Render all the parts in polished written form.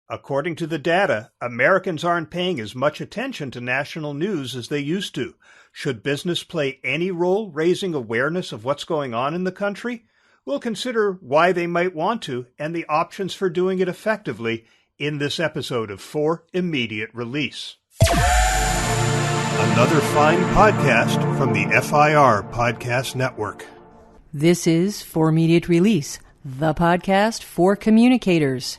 According to the data, Americans aren't paying as much attention to national news as they used to. Should business play any role raising awareness of what's going on in the country? We'll consider why they might want to and the options for doing it effectively in this episode of For Immediate Release. Another fine podcast from the FIR Podcast Network. This is For Immediate Release, the podcast for communicators.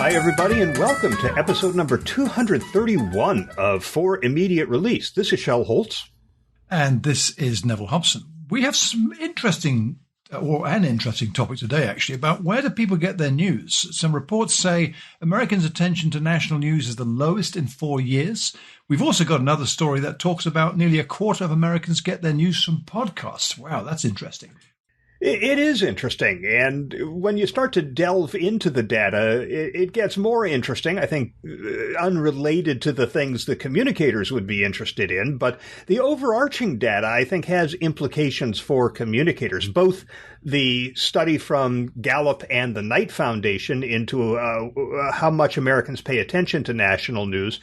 Hi, everybody, and welcome to episode number 231 of For Immediate Release. This is Shel Holtz. And this is Neville Hobson. We have some interesting topic today, actually, about where do people get their news. Some reports say Americans' attention to national news is the lowest in 4 years. We've also got another story that talks about nearly a quarter of Americans get their news from podcasts. Wow, that's interesting. It is interesting, and when you start to delve into the data, it gets more interesting, I think, unrelated to the things the communicators would be interested in, but the overarching data, I think, has implications for communicators, both the study from Gallup and the Knight Foundation into how much Americans pay attention to national news,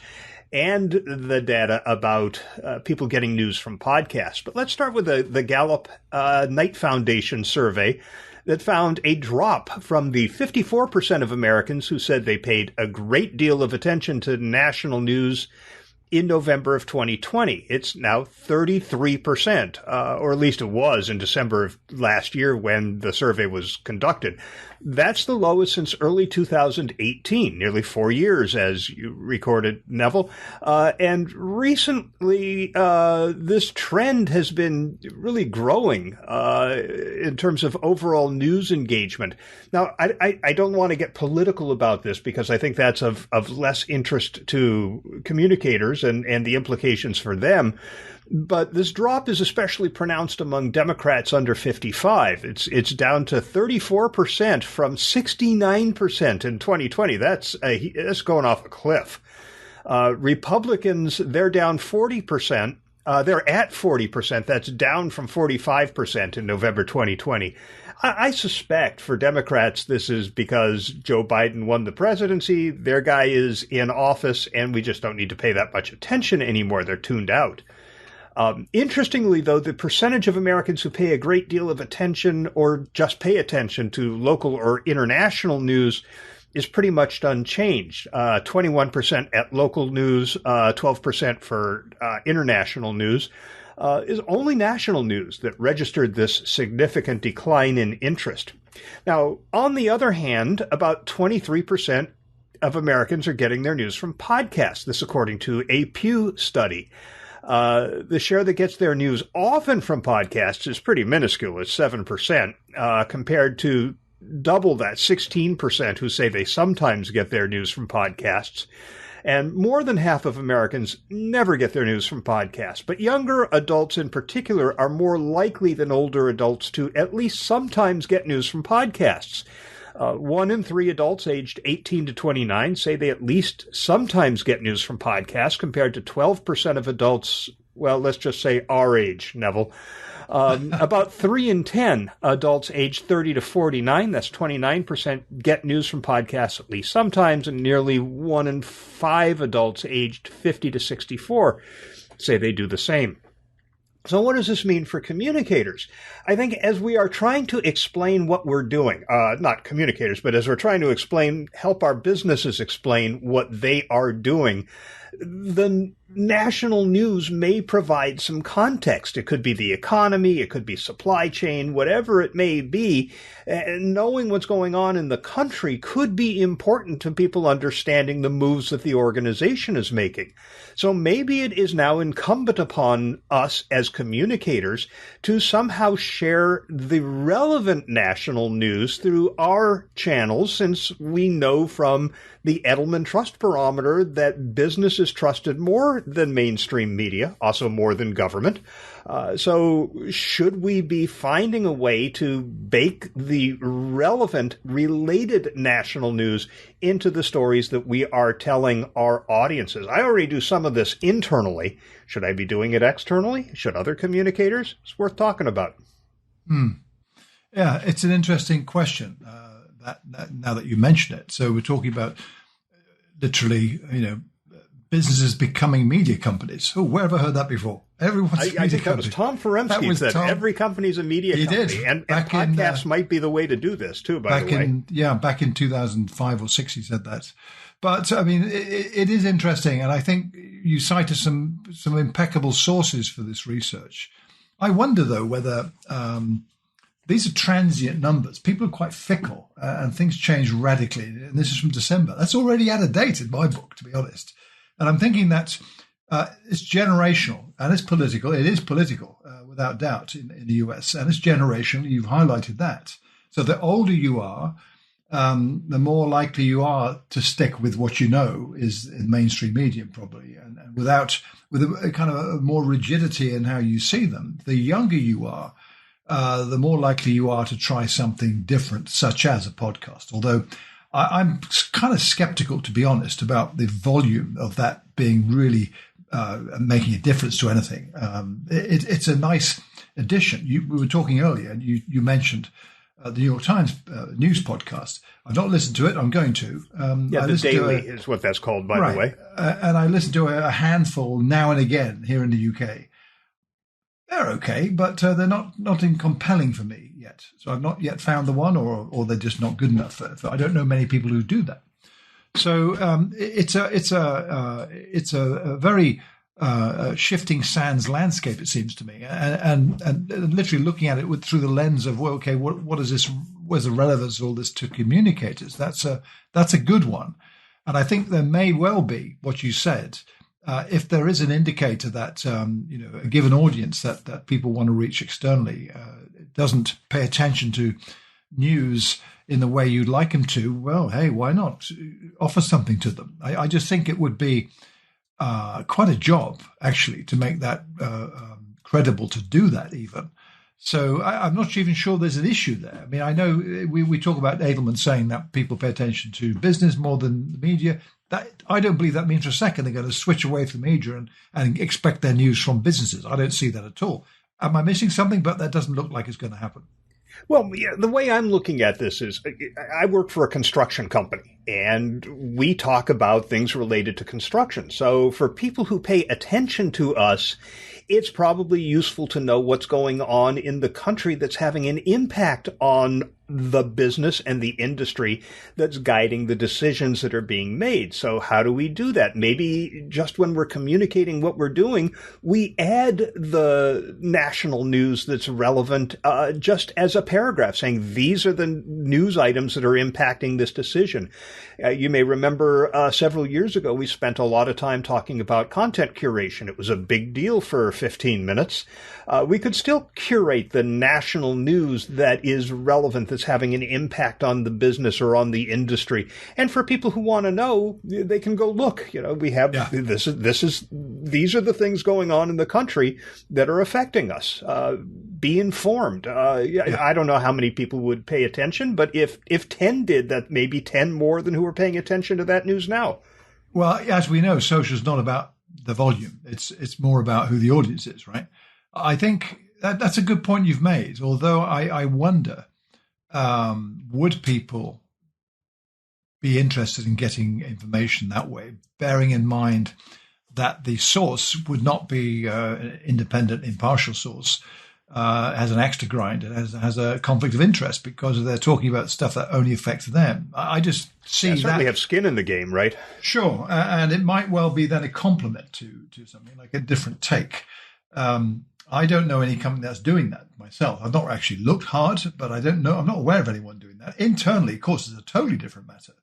and the data about people getting news from podcasts. But let's start with the Gallup-Knight Foundation survey that found a drop from the 54% of Americans who said they paid a great deal of attention to national news in November of 2020. It's now 33%, or at least it was in December of last year when the survey was conducted. That's the lowest since early 2018, nearly 4 years, as you recorded, Neville. And recently, this trend has been really growing in terms of overall news engagement. Now, I don't want to get political about this because I think that's of less interest to communicators and the implications for them. But this drop is especially pronounced among Democrats under 55. It's down to 34% from 69% in 2020. That's going off a cliff. Republicans, they're down 40%. They're at 40%. That's down from 45% in November 2020. I suspect for Democrats, this is because Joe Biden won the presidency. Their guy is in office, and we just don't need to pay that much attention anymore. They're tuned out. Interestingly, though, the percentage of Americans who pay a great deal of attention or just pay attention to local or international news is pretty much unchanged. 21% at local news, 12% for international news. Is only national news that registered this significant decline in interest. Now, on the other hand, about 23% of Americans are getting their news from podcasts. This according to a Pew study. The share that gets their news often from podcasts is pretty minuscule. It's 7%, compared to double that, 16% who say they sometimes get their news from podcasts. And more than half of Americans never get their news from podcasts. But younger adults in particular are more likely than older adults to at least sometimes get news from podcasts. 1 in 3 adults aged 18 to 29 say they at least sometimes get news from podcasts, compared to 12% of adults, well, let's just say our age, Neville. About 3 in 10 adults aged 30 to 49, that's 29%, get news from podcasts at least sometimes, and nearly 1 in 5 adults aged 50 to 64 say they do the same. So what does this mean for communicators? I think as we are trying to explain what we're doing, not communicators, but as we're trying to help our businesses explain what they are doing, the national news may provide some context. It could be the economy, it could be supply chain, whatever it may be. And knowing what's going on in the country could be important to people understanding the moves that the organization is making. So maybe it is now incumbent upon us as communicators to somehow share the relevant national news through our channels, since we know from the Edelman Trust Barometer that business news is trusted more than mainstream media, also more than government. So should we be finding a way to bake the relevant, related national news into the stories that we are telling our audiences? I already do some of this internally. Should I be doing it externally? Should other communicators? It's worth talking about. Yeah, it's an interesting question. That now that you mention it, so we're talking about literally, businesses becoming media companies. Oh, where have I heard that before? Everyone's a media I think company. that was Tom Feremsky said every company's a media company. Did. And podcasts might be the way to do this, too, by the way. Back in 2005 or 6, he said that. But, I mean, it is interesting. And I think you cited some impeccable sources for this research. I wonder, though, whether these are transient numbers. People are quite fickle and things change radically. And this is from December. That's already out of date in my book, to be honest. And I'm thinking that it's generational and it's political. It is political, without doubt, in the US. And it's generational. You've highlighted that. So the older you are, the more likely you are to stick with what you know is in mainstream media, probably. And with a kind of a more rigidity in how you see them. The younger you are, the more likely you are to try something different, such as a podcast. Although I'm kind of skeptical, to be honest, about the volume of that being really making a difference to anything. It's a nice addition. We were talking earlier, and you mentioned the New York Times news podcast. I've not listened to it. I'm going to. The Daily is what that's called, by the way. And I listen to a handful now and again here in the UK. They're okay, but they're not compelling for me yet. So I've not yet found the one, or they're just not good enough. I don't know many people who do that. So it's a very shifting sands landscape, it seems to me, and literally looking at it through the lens of, well, okay, what is this? Where's the relevance of all this to communicators? That's a good one, and I think there may well be what you said. If there is an indicator that a given audience that people want to reach externally doesn't pay attention to news in the way you'd like them to, well, hey, why not offer something to them? I just think it would be quite a job, actually, to make that credible to do that even. So I'm not even sure there's an issue there. I mean, I know we talk about Edelman saying that people pay attention to business more than the media. That I don't believe that means for a second they're going to switch away from media and expect their news from businesses. I don't see that at all. Am I missing something? But that doesn't look like it's going to happen. Well, yeah, the way I'm looking at this is I work for a construction company, and we talk about things related to construction. So for people who pay attention to us, it's probably useful to know what's going on in the country that's having an impact on the business and the industry that's guiding the decisions that are being made. So how do we do that? Maybe just when we're communicating what we're doing, we add the national news that's relevant just as a paragraph saying these are the news items that are impacting this decision. You may remember several years ago, we spent a lot of time talking about content curation. It was a big deal for 15 minutes. We could still curate the national news that is relevant, that's having an impact on the business or on the industry. And for people who want to know, they can go look. We have these are the things going on in the country that are affecting us. Be informed. I don't know how many people would pay attention, but if 10 did, that may be 10 more than who are paying attention to that news now. Well, as we know, social is not about the volume. It's more about who the audience is, right? I think that's a good point you've made, although I wonder, would people be interested in getting information that way, bearing in mind that the source would not be an independent, impartial source, has an axe to grind, and has a conflict of interest because they're talking about stuff that only affects them. I just see that. Certainly have skin in the game, right? Sure, and it might well be then a complement to something like a different take. I don't know any company that's doing that myself. I've not actually looked hard, but I don't know. I'm not aware of anyone doing that. Internally, of course, it's a totally different matter.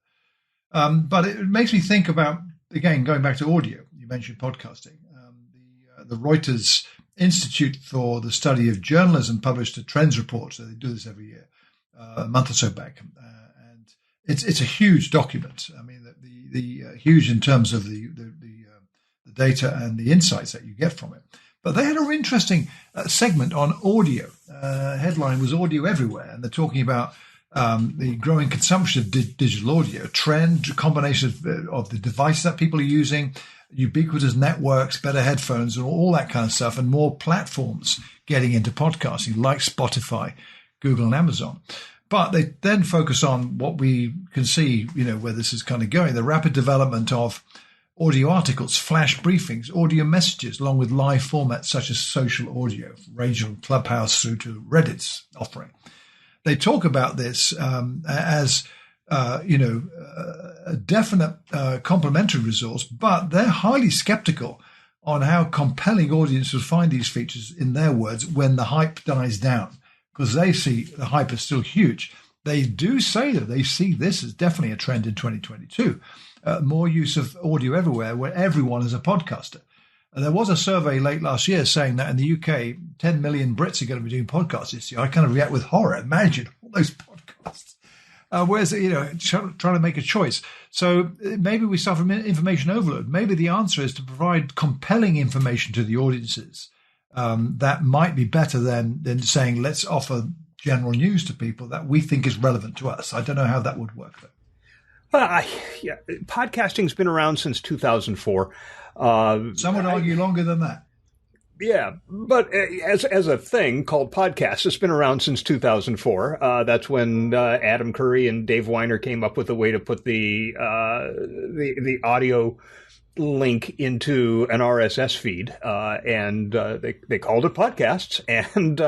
But it makes me think about, again, going back to audio. You mentioned podcasting. The Reuters Institute for the Study of Journalism published a trends report. So they do this every year, a month or so back. And it's a huge document. I mean, the huge in terms of the data and the insights that you get from it. But they had an interesting segment on audio. Headline was Audio Everywhere, and they're talking about the growing consumption of digital audio, trend, combination of the devices that people are using, ubiquitous networks, better headphones, and all that kind of stuff, and more platforms getting into podcasting like Spotify, Google, and Amazon. But they then focus on what we can see, where this is kind of going, the rapid development of audio articles, flash briefings, audio messages, along with live formats such as social audio, ranging from Clubhouse through to Reddit's offering. They talk about this as a definite complementary resource, but they're highly skeptical on how compelling audiences find these features, in their words, when the hype dies down, because they see the hype is still huge. They do say that they see this as definitely a trend in 2022. More use of audio everywhere, where everyone is a podcaster. And there was a survey late last year saying that in the UK, 10 million Brits are going to be doing podcasts this year. I kind of react with horror. Imagine all those podcasts. Where's, trying to make a choice. So maybe we suffer information overload. Maybe the answer is to provide compelling information to the audiences. That might be better than saying, let's offer general news to people that we think is relevant to us. I don't know how that would work, though. Podcasting's been around since 2004. Some would argue longer than that. Yeah, but as a thing called podcast, it's been around since 2004. That's when Adam Curry and Dave Weiner came up with a way to put the audio link into an RSS feed, and they called it podcasts. And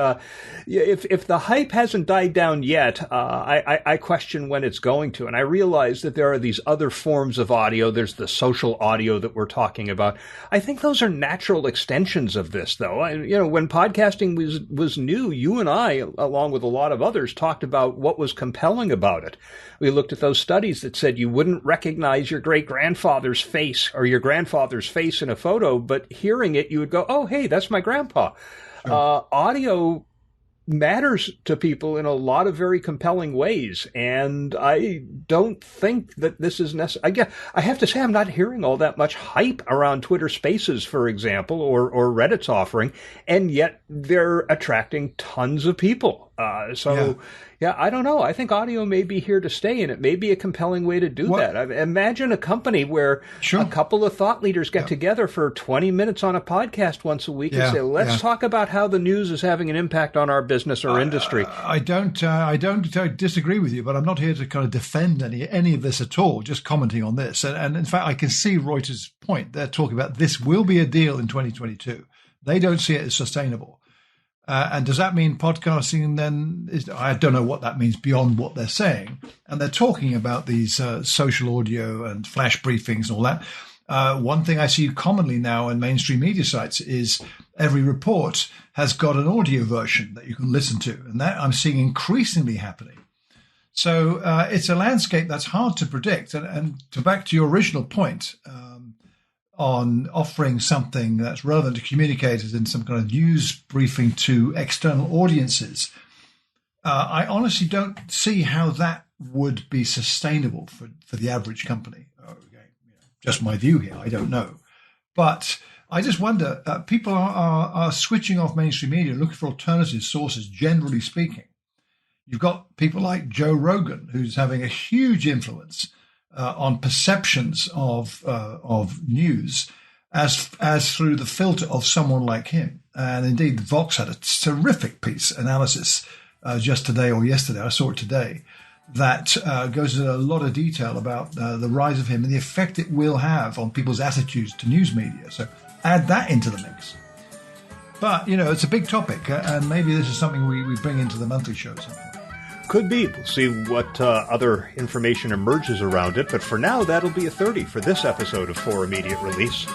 if the hype hasn't died down yet, I question when it's going to. And I realize that there are these other forms of audio. There's the social audio that we're talking about. I think those are natural extensions of this, though. When podcasting was new, you and I, along with a lot of others, talked about what was compelling about it. We looked at those studies that said you wouldn't recognize your great-grandfather's face or your grandfather's face in a photo, but hearing it, you would go, oh, hey, that's my grandpa. Sure. Audio matters to people in a lot of very compelling ways, and I don't think that this is necessary. I have to say I'm not hearing all that much hype around Twitter Spaces, for example, or Reddit's offering, and yet they're attracting tons of people. Yeah, I don't know. I think audio may be here to stay, and it may be a compelling way to do that. Imagine a company where a couple of thought leaders get together for 20 minutes on a podcast once a week and say, let's talk about how the news is having an impact on our business or industry. I don't disagree with you, but I'm not here to kind of defend any of this at all, just commenting on this. And in fact, I can see Reuters' point. They're talking about this will be a deal in 2022. They don't see it as sustainable. And does that mean podcasting then I don't know what that means beyond what they're saying. And they're talking about these social audio and flash briefings and all that. One thing I see commonly now in mainstream media sites is every report has got an audio version that you can listen to. And that I'm seeing increasingly happening. So it's a landscape that's hard to predict. And to back to your original point, on offering something that's relevant to communicators in some kind of news briefing to external audiences, I honestly don't see how that would be sustainable for the average company. Just my view here, I don't know. But I just wonder, people are switching off mainstream media, looking for alternative sources, generally speaking. You've got people like Joe Rogan, who's having a huge influence on perceptions of news as through the filter of someone like him. And indeed, Vox had a terrific piece analysis just today or yesterday. I saw it today that goes into a lot of detail about the rise of him and the effect it will have on people's attitudes to news media. So add that into the mix. But, it's a big topic, and maybe this is something we bring into the monthly shows. Could be. We'll see what other information emerges around it. But for now, that'll be a 30 for this episode of For Immediate Release.